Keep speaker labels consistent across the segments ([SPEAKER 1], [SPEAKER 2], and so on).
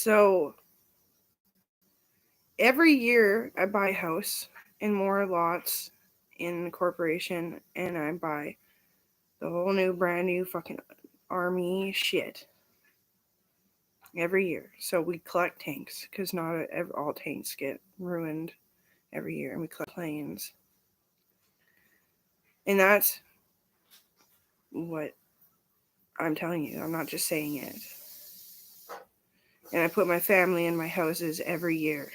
[SPEAKER 1] So every year I buy a house and more lots in the corporation, and I buy the whole new, brand new fucking army shit every year. So we collect tanks because not all tanks get ruined every year, and we collect planes. And that's what I'm telling you. I'm not just saying it. And I put my family in my houses every year.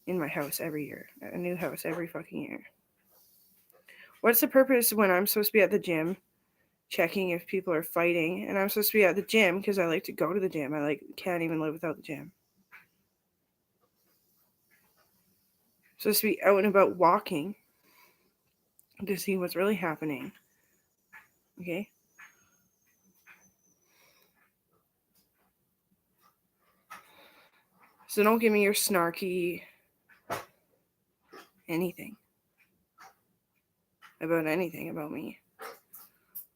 [SPEAKER 1] In my house every year. A new house every fucking year. What's the purpose when I'm supposed to be at the gym checking if people are fighting, and I'm supposed to be at the gym because I like to go to the gym. I can't even live without the gym. I'm supposed to be out and about walking to see what's really happening. Okay? So don't give me your snarky anything about me.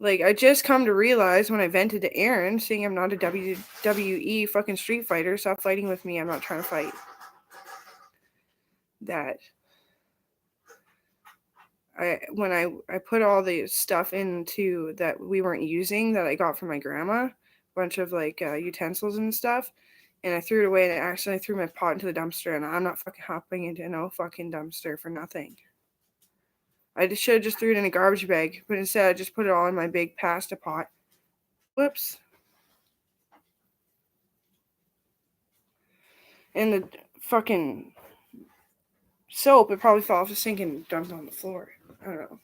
[SPEAKER 1] Like, I just come to realize when I vented to Aaron, seeing I'm not a WWE fucking Street Fighter, stop fighting with me. I'm not trying to fight. That when I put all the stuff into that we weren't using that I got from my grandma, a bunch of utensils and stuff, and I threw it away, and I accidentally threw my pot into the dumpster, and I'm not fucking hopping into no fucking dumpster for nothing. I should have just threw it in a garbage bag, but instead I just put it all in my big pasta pot. Whoops. And the fucking soap, it probably fell off the sink and dumped on the floor. I don't know.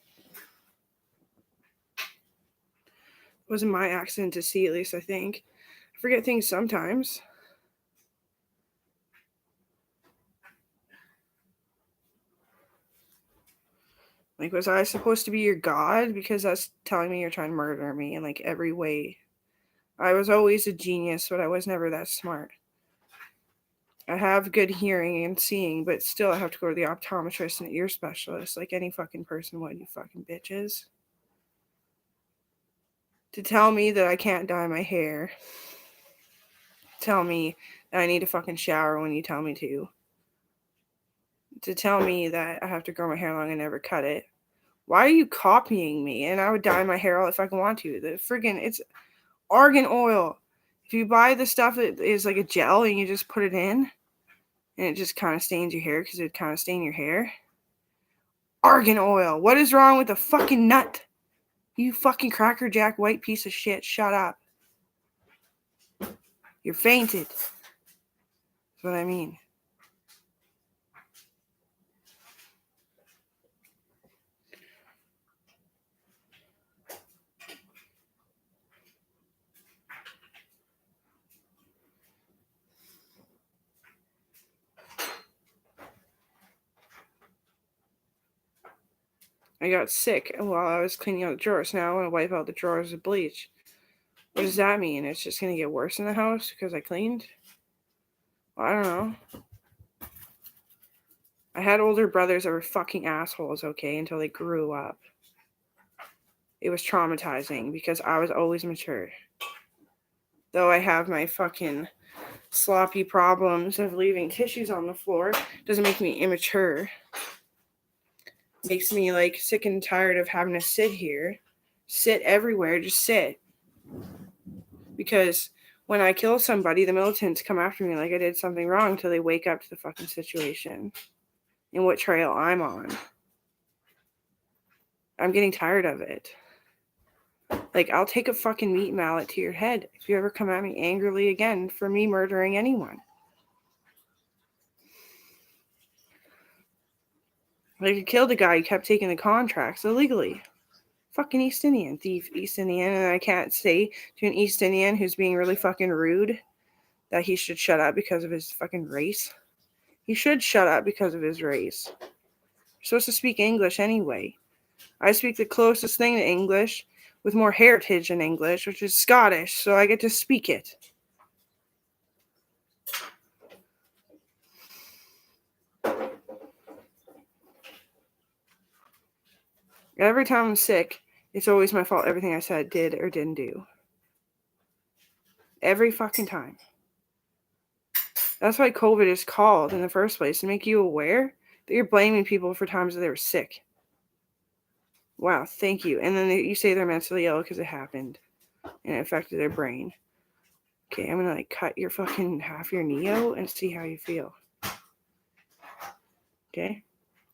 [SPEAKER 1] It wasn't my accident to see, at least I think. I forget things sometimes. Like, was I supposed to be your god? Because that's telling me you're trying to murder me in every way. I was always a genius, but I was never that smart. I have good hearing and seeing, but still I have to go to the optometrist and ear specialist like any fucking person would, you fucking bitches. To tell me that I can't dye my hair. Tell me that I need to fucking shower when you tell me to. To tell me that I have to grow my hair long and never cut it. Why are you copying me? And I would dye my hair all if I can want to. It's argan oil. If you buy the stuff that is like a gel and you just put it in, and it just kind of stains your hair because it would kind of stain your hair. Argan oil. What is wrong with the fucking nut? You fucking crackerjack white piece of shit. Shut up. You're fainted. That's what I mean. I got sick while I was cleaning out the drawers. Now I want to wipe out the drawers with bleach. What does that mean? It's just going to get worse in the house because I cleaned? Well, I don't know. I had older brothers that were fucking assholes, okay, until they grew up. It was traumatizing because I was always mature. Though I have my fucking sloppy problems of leaving tissues on the floor, doesn't make me immature. Makes me sick and tired of having to sit here. Sit everywhere, just sit. Because when I kill somebody, the militants come after me like I did something wrong until they wake up to the fucking situation and what trail I'm on. I'm getting tired of it. I'll take a fucking meat mallet to your head if you ever come at me angrily again for me murdering anyone. You killed a guy, you kept taking the contracts illegally. Fucking East Indian, thief East Indian, and I can't say to an East Indian who's being really fucking rude that he should shut up because of his fucking race. He should shut up because of his race. You're supposed to speak English anyway. I speak the closest thing to English with more heritage in English, which is Scottish, so I get to speak it. Every time I'm sick, it's always my fault, everything I said, did, or didn't do. Every fucking time. That's why COVID is called in the first place, to make you aware that you're blaming people for times that they were sick. Wow, thank you. And then you say they're mentally ill because it happened and it affected their brain. Okay, I'm gonna cut your fucking half your knee out and see how you feel. Okay,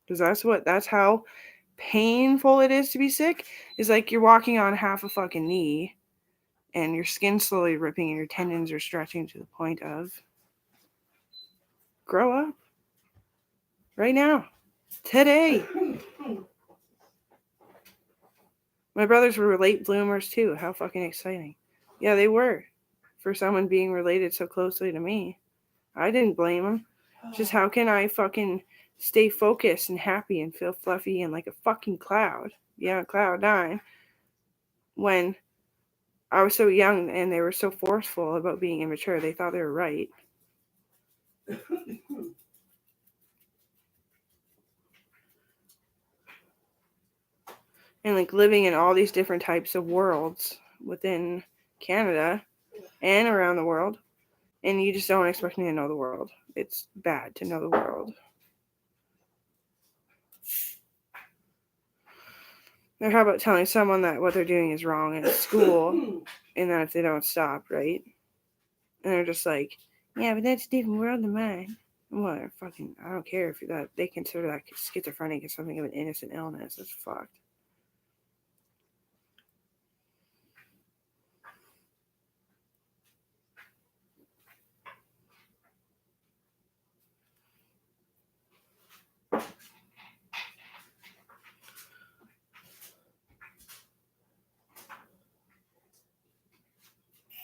[SPEAKER 1] because that's how painful it is to be sick. Is like you're walking on half a fucking knee, and your skin's slowly ripping and your tendons are stretching to the point of grow up. Right now, today. My brothers were late bloomers too. How fucking exciting. Yeah, they were. For someone being related so closely to me. I didn't blame them. Just how can I fucking stay focused and happy and feel fluffy and like a fucking cloud? Yeah, cloud nine. When I was so young and they were so forceful about being immature, they thought they were right. And like living in all these different types of worlds within Canada and around the world. And you just don't expect me to know the world. It's bad to know the world. Or how about telling someone that what they're doing is wrong at school, and then if they don't stop, right? And they're just like, yeah, but that's a different world than mine. Well, fucking, I don't care if that they consider that schizophrenic as something of an innocent illness. That's fucked.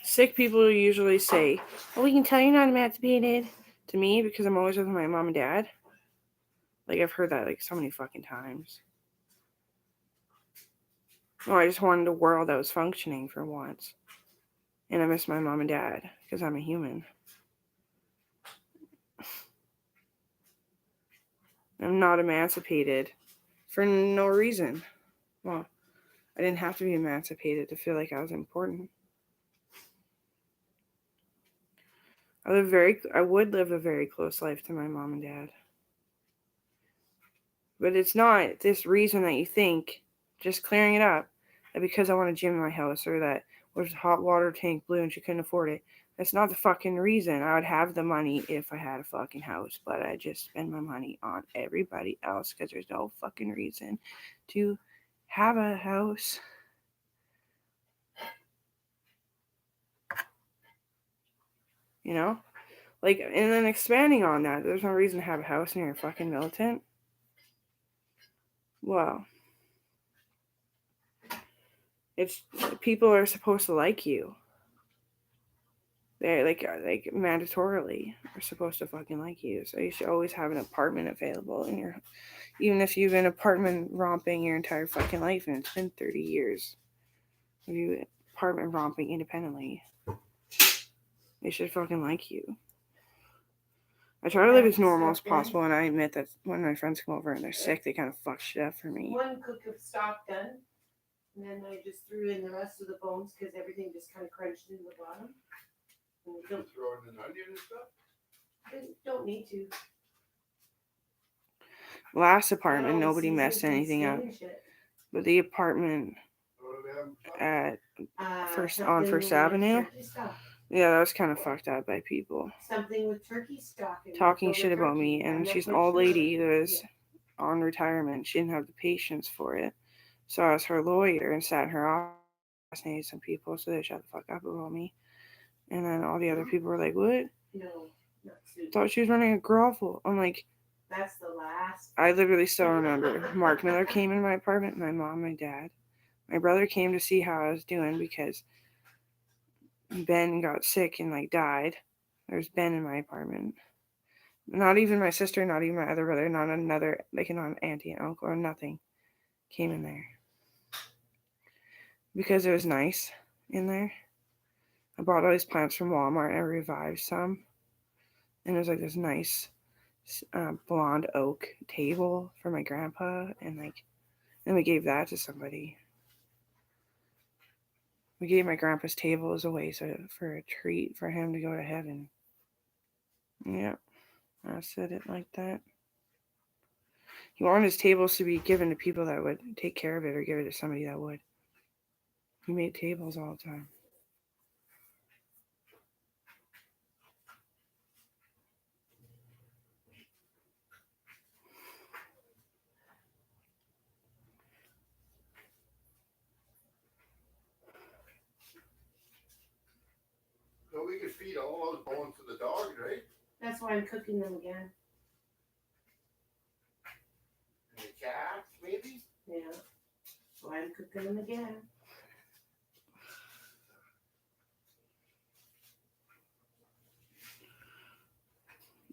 [SPEAKER 1] Sick people usually say, "Oh, we can tell you're not emancipated," to me because I'm always with my mom and dad. Like I've heard that like so many fucking times. Oh, I just wanted a world that was functioning for once. And I miss my mom and dad because I'm a human. I'm not emancipated for no reason. Well, I didn't have to be emancipated to feel like I was important. I would live a very close life to my mom and dad. But it's not this reason that you think, just clearing it up, that because I want a gym in my house or that was a hot water tank blue and she couldn't afford it. That's not the fucking reason. I would have the money if I had a fucking house, but I just spend my money on everybody else because there's no fucking reason to have a house. You know? Like, and then expanding on that, there's no reason to have a house when you're a fucking militant. Well, it's people are supposed to like you. They're like mandatorily are supposed to fucking like you. So you should always have an apartment available in your, even if you've been apartment romping your entire fucking life and it's been 30 years. If you apartment romping independently, they should fucking like you. I try to live as normal as possible, and I admit that when my friends come over and they're sick, they kind of fuck shit up for me.
[SPEAKER 2] One cook of stock done, and then I just threw in the rest of the bones because everything just kind of crunched into the bottom. And
[SPEAKER 3] don't throw in an onion and stuff?
[SPEAKER 2] Don't need to.
[SPEAKER 1] Last apartment, nobody messed anything up. But the apartment at First Avenue, yeah, that was kind of fucked up by people.
[SPEAKER 2] Something with turkey stock.
[SPEAKER 1] Talking shit about me, and she's an old lady that was on retirement. She didn't have the patience for it. So I was her lawyer and sat in her office and assassinated some people, so they shut the fuck up about me. And then all the other people were like, "What?
[SPEAKER 2] No, not Susan.
[SPEAKER 1] Thought she was running a brothel." I'm like,
[SPEAKER 2] that's the last.
[SPEAKER 1] I literally still remember. Mark Miller came in my apartment, my mom, my dad. My brother came to see how I was doing because Ben got sick and died. There's Ben in my apartment. Not even my sister, not even my other brother, not another, not an auntie and uncle or nothing came in there. Because it was nice in there. I bought all these plants from Walmart and I revived some. And it was this nice blonde oak table for my grandpa. And then we gave that to somebody. We gave my grandpa's table as a way for a treat for him to go to heaven. Yeah, I said it like that. He wanted his tables to be given to people that would take care of it or give it to somebody that would. He made tables all the time.
[SPEAKER 3] So we could feed all those bones to the dogs, right?
[SPEAKER 2] That's why I'm cooking them again.
[SPEAKER 3] And the cats, maybe?
[SPEAKER 2] Yeah. That's why I'm cooking them again.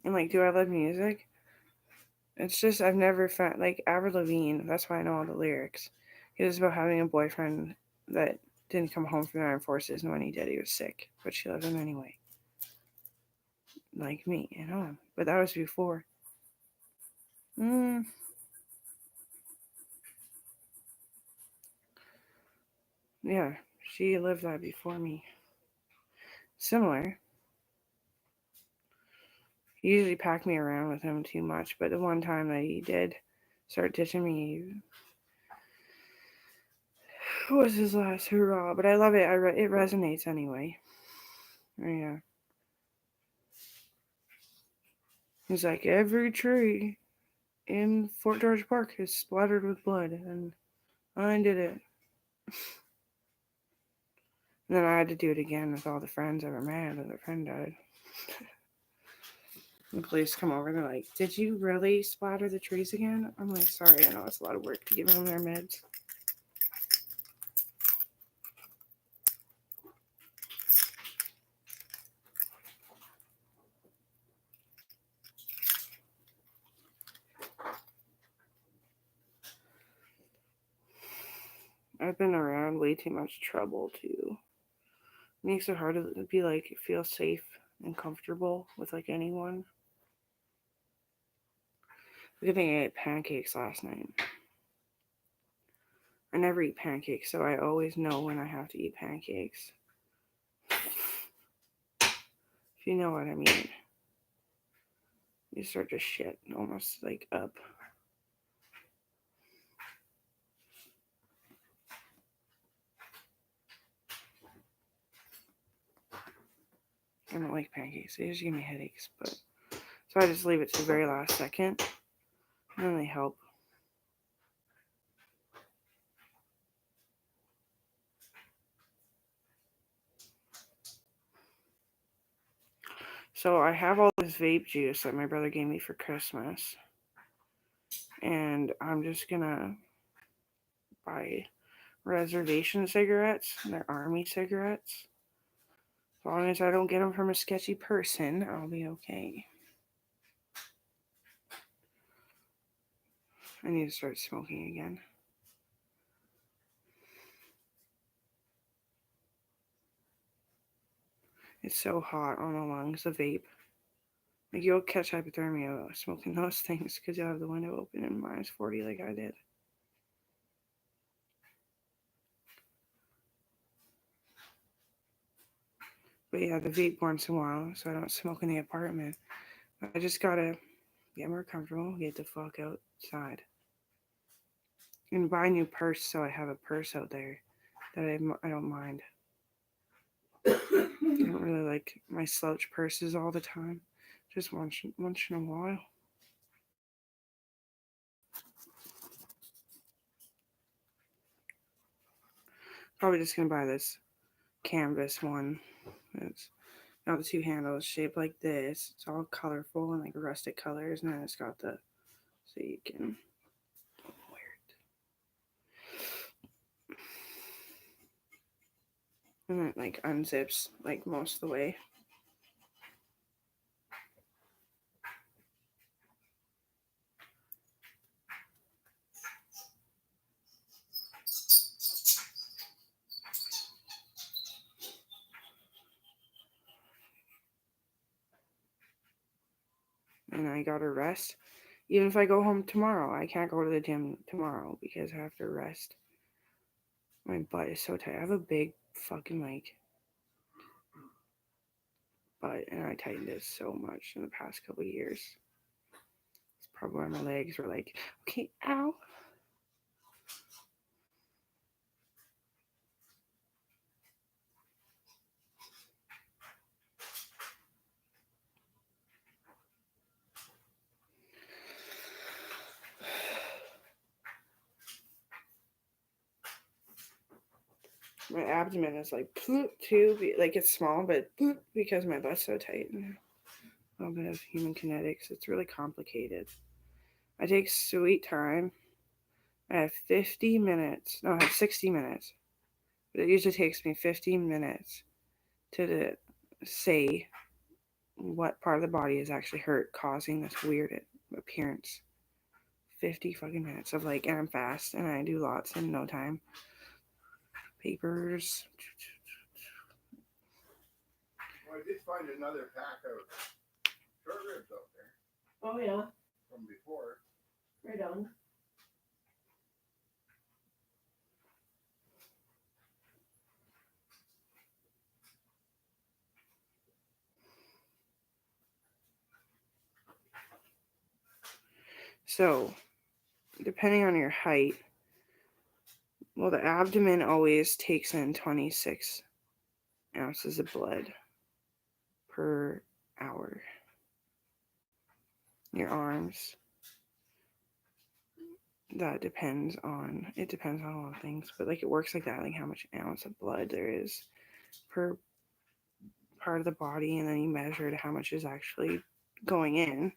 [SPEAKER 1] And like, do I love music? It's just I've never found like Avril Lavigne. That's why I know all the lyrics. It was about having a boyfriend that didn't come home from the armed forces, and when he did, he was sick, but she loved him anyway. Like me, you know. But that was before. Yeah, she lived that before me. Similar. He usually packed me around with him too much, but the one time that he did start ditching me was his last hurrah. But I love it. It resonates anyway. Yeah. He's like, every tree in Fort George Park is splattered with blood, and I did it. And then I had to do it again with all the friends that were mad that their friend died. The police come over, they're like, did you really splatter the trees again? I'm like, sorry, I know it's a lot of work to give them their meds. I've been around way too much trouble too. It makes it hard to be like feel safe and comfortable with like anyone. Good thing I ate pancakes last night. I never eat pancakes, so I always know when I have to eat pancakes. If you know what I mean. You start to shit almost like up. I don't like pancakes. They just give me headaches, but so I just leave it to the very last second, and then they help. So I have all this vape juice that my brother gave me for Christmas, and I'm just gonna buy reservation cigarettes. They're army cigarettes. As long as I don't get them from a sketchy person, I'll be okay. I need to start smoking again. It's so hot on the lungs, the vape. Like, you'll catch hypothermia smoking those things because you'll have the window open and minus 40 like I did. But yeah, the vape once in a while so I don't smoke in the apartment. I just gotta get more comfortable, get the fuck outside. And buy a new purse so I have a purse out there that I don't mind. I don't really like my slouch purses all the time. Just once in a while. Probably just gonna buy this canvas one. It's got the two handles shaped like this. It's all colorful and like rustic colors, and then it's got the so you can wear it. And it like unzips like most of the way. And I gotta rest. Even if I go home tomorrow, I can't go to the gym tomorrow because I have to rest. My butt is so tight. I have a big fucking like butt, and I tightened it so much in the past couple of years. It's probably why my legs were like, okay, ow. My abdomen is like too, like it's small, but because my butt's so tight. A little bit of human kinetics. It's really complicated. I take sweet time. I have 50 minutes. No, I have 60 minutes. But it usually takes me 15 minutes to say what part of the body is actually hurt, causing this weird appearance. 50 fucking minutes of like, and I'm fast, and I do lots in no time. Papers.
[SPEAKER 3] Well, I did find another pack of short ribs out there
[SPEAKER 2] Oh, yeah.
[SPEAKER 3] from before.
[SPEAKER 2] Right on.
[SPEAKER 1] So, depending on your height, well, the abdomen always takes in 26 ounces of blood per hour. Your arms, that depends on a lot of things, but like it works like that, like how much ounce of blood there is per part of the body, and then you measure it how much is actually going in.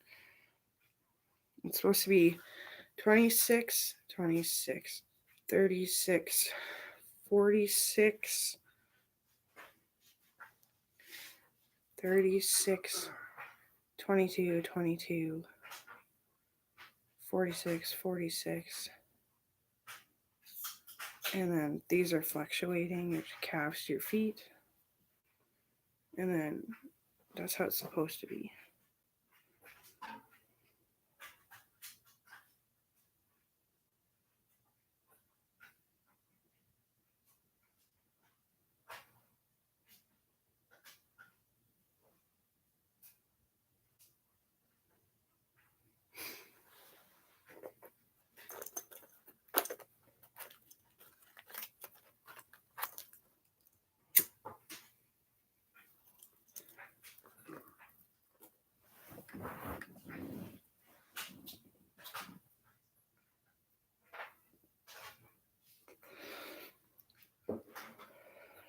[SPEAKER 1] It's supposed to be 26, 36, 36, 46, 36, 22, 22, 46, 46. And then these are fluctuating, your calves to your feet. And then that's how it's supposed to be.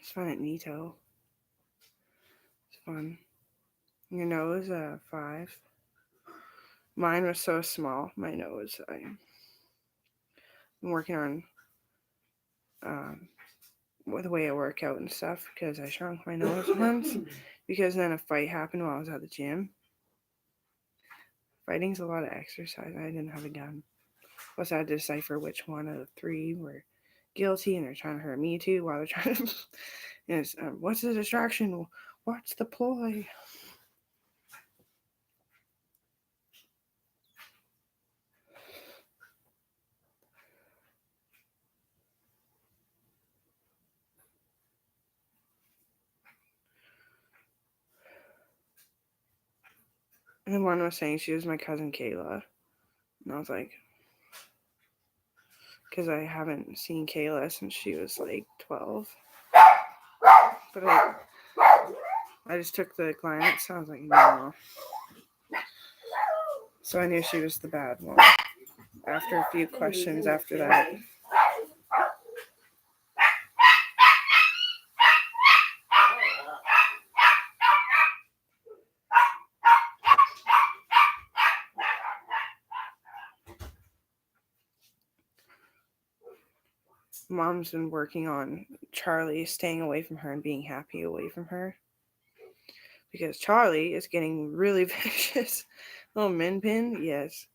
[SPEAKER 1] Just find it neato. It's fun. Your nose, 5. Mine was so small. My nose. I'm working on with the way I work out and stuff because I shrunk my nose once because then a fight happened while I was at the gym. Fighting's a lot of exercise. I didn't have a gun. Plus, I had to decipher which one of the 3 were guilty and they're trying to hurt me too while they're trying to. And it's, what's the distraction? What's the ploy? And one was saying she was my cousin Kayla. And I was like, because I haven't seen Kayla since she was like 12. But I just took the glance. I was like, no. So I knew she was the bad one. After a few questions after that. Mom's been working on Charlie staying away from her and being happy away from her. Because Charlie is getting really vicious. Little Minpin, yes.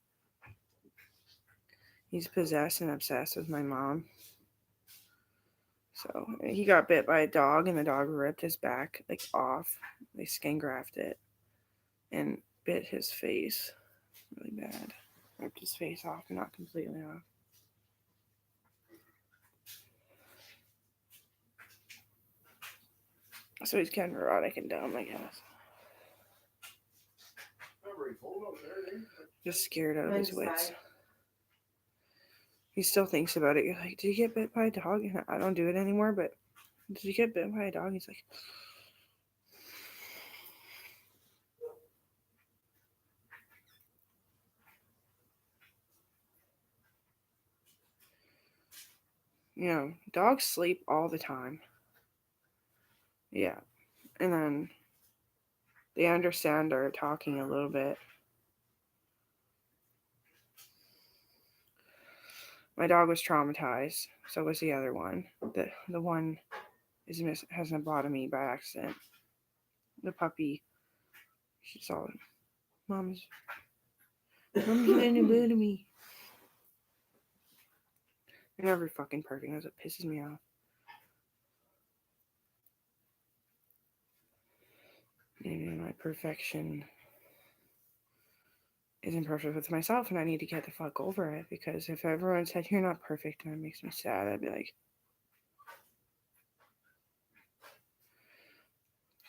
[SPEAKER 1] He's possessed and obsessed with my mom. So he got bit by a dog and the dog ripped his back like off. They skin grafted it and bit his face really bad. Ripped his face off, not completely off. So he's kind of neurotic and dumb, I guess.
[SPEAKER 3] pretty cold out there, eh?
[SPEAKER 1] Just scared out of his
[SPEAKER 2] Mine's
[SPEAKER 1] wits.
[SPEAKER 2] 5.
[SPEAKER 1] He still thinks about it. You're like, did you get bit by a dog? And I don't do it anymore, but did you get bit by a dog? He's like, dogs sleep all the time. Yeah. And then they understand our talking a little bit. My dog was traumatized. So was the other one. The one has a lobotomy by accident. The puppy, she saw it. Mom's getting a lobotomy. They're never fucking perfect. That's what pisses me off. Maybe my perfection isn't perfect with myself, and I need to get the fuck over it, because if everyone said you're not perfect and it makes me sad, I'd be like,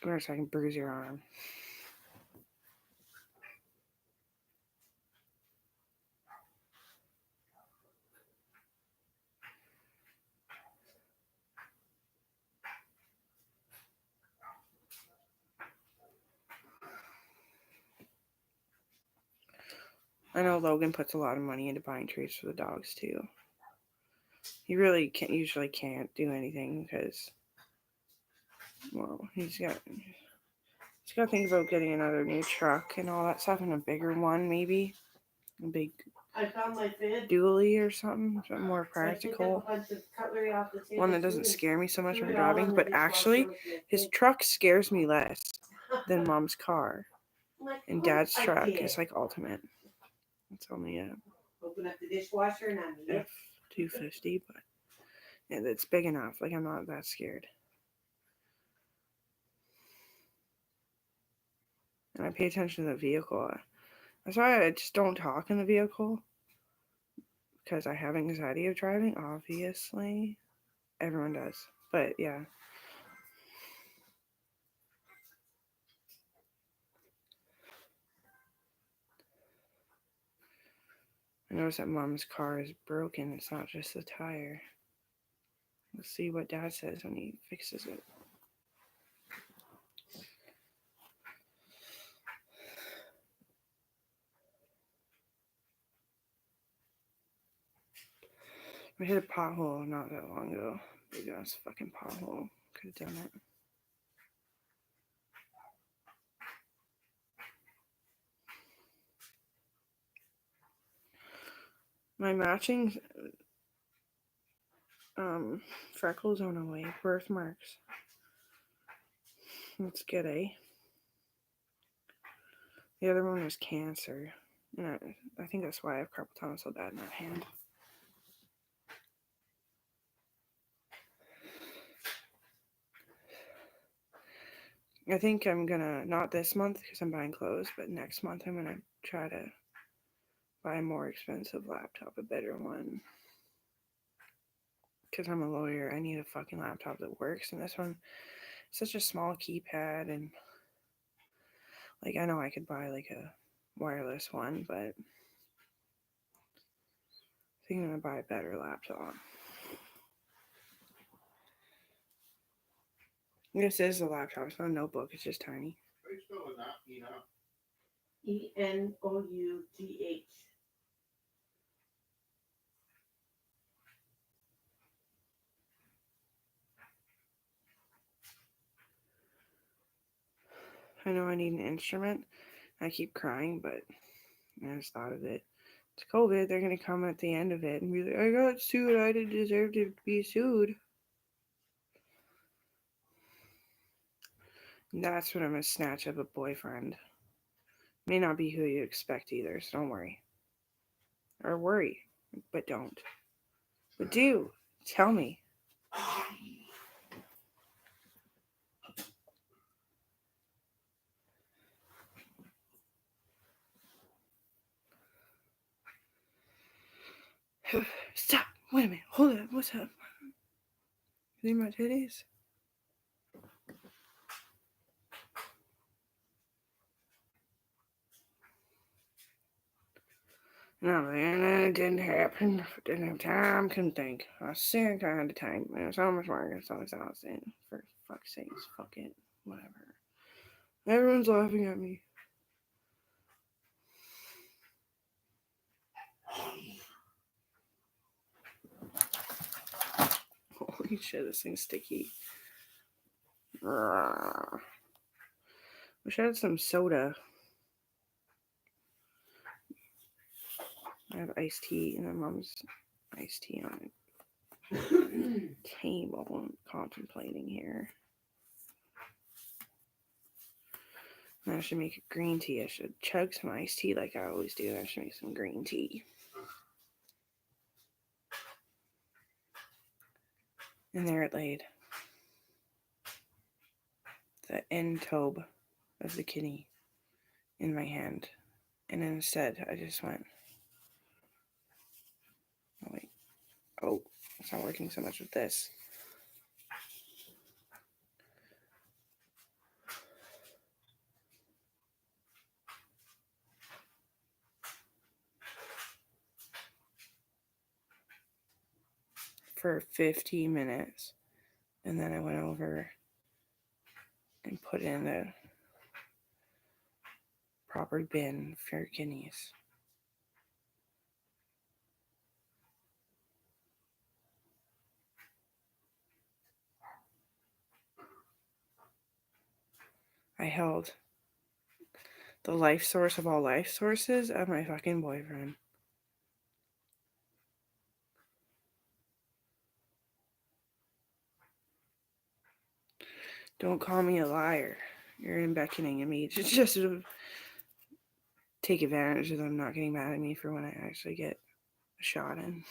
[SPEAKER 1] go here so I can bruise your arm. I know Logan puts a lot of money into buying treats for the dogs too. He really usually can't do anything because, well, he's got to think about getting another new truck and all that stuff, and a bigger one maybe, a big
[SPEAKER 2] I found my fid.
[SPEAKER 1] dually or something more
[SPEAKER 2] I picked up
[SPEAKER 1] practical.
[SPEAKER 2] a bunch of cutlery off the table
[SPEAKER 1] One that
[SPEAKER 2] too
[SPEAKER 1] doesn't
[SPEAKER 2] and
[SPEAKER 1] scare me so much
[SPEAKER 2] threw
[SPEAKER 1] when
[SPEAKER 2] it all
[SPEAKER 1] driving,
[SPEAKER 2] in the
[SPEAKER 1] but
[SPEAKER 2] dishwasher
[SPEAKER 1] actually
[SPEAKER 2] with my
[SPEAKER 1] his
[SPEAKER 2] fid.
[SPEAKER 1] truck scares me less than Mom's car.
[SPEAKER 2] I'm like,
[SPEAKER 1] And
[SPEAKER 2] "Oh,
[SPEAKER 1] Dad's
[SPEAKER 2] I
[SPEAKER 1] truck
[SPEAKER 2] did."
[SPEAKER 1] is like ultimate. It's only a
[SPEAKER 2] Open up the dishwasher and I'm yep.
[SPEAKER 1] F-250, but yeah, it's big enough. Like, I'm not that scared. And I pay attention to the vehicle. That's why I just don't talk in the vehicle, because I have anxiety of driving, obviously. Everyone does. But yeah. I noticed that Mom's car is broken. It's not just the tire. Let's see what Dad says when he fixes it. We hit a pothole not that long ago. Big ass fucking pothole. Could have done it. My matching freckles on away. Birthmarks. That's good, eh? The other one was cancer. And I think that's why I have carpal tunnel so bad in that hand. I think I'm gonna, not this month because I'm buying clothes, but next month I'm gonna try to buy a more expensive laptop, a better one. Because I'm a lawyer, I need a fucking laptop that works, and this one is such a small keypad, and like, I know I could buy like a wireless one, but I think I'm gonna buy a better laptop. This is a laptop, it's not a notebook, it's just tiny.
[SPEAKER 3] How do you spell enough?
[SPEAKER 2] ENOUGH.
[SPEAKER 1] I know I need an instrument. I keep crying, but I just thought of it. It's COVID. They're going to come at the end of it and be like, I got sued. I didn't deserve to be sued. And that's when I'm going to snatch up a boyfriend. May not be who you expect either, so don't worry. Or worry, but don't. But do. Tell me. Stop. Wait a minute. Hold up. What's up? See my titties? And I'm like, and then it didn't happen. Didn't have time. Couldn't think. I was sick. I had the time. It was so much work. It's so exhausting. For fuck's sake, fuck it. Whatever. Everyone's laughing at me. Holy shit, this thing's sticky. Wish I had some soda. I have iced tea, and my mom's iced tea on the table. I'm contemplating here. I should make a green tea. I should chug some iced tea like I always do. I should make some green tea. And there it laid. The end tobe of the kidney in my hand. And instead, I just went, oh wait, oh, it's not working so much with this. For 15 minutes. And then I went over and put in the proper bin for your kidneys. I held the life source of all life sources of my fucking boyfriend. Don't call me a liar. You're beckoning at me to just take advantage of them not getting mad at me for when I actually get a shot in.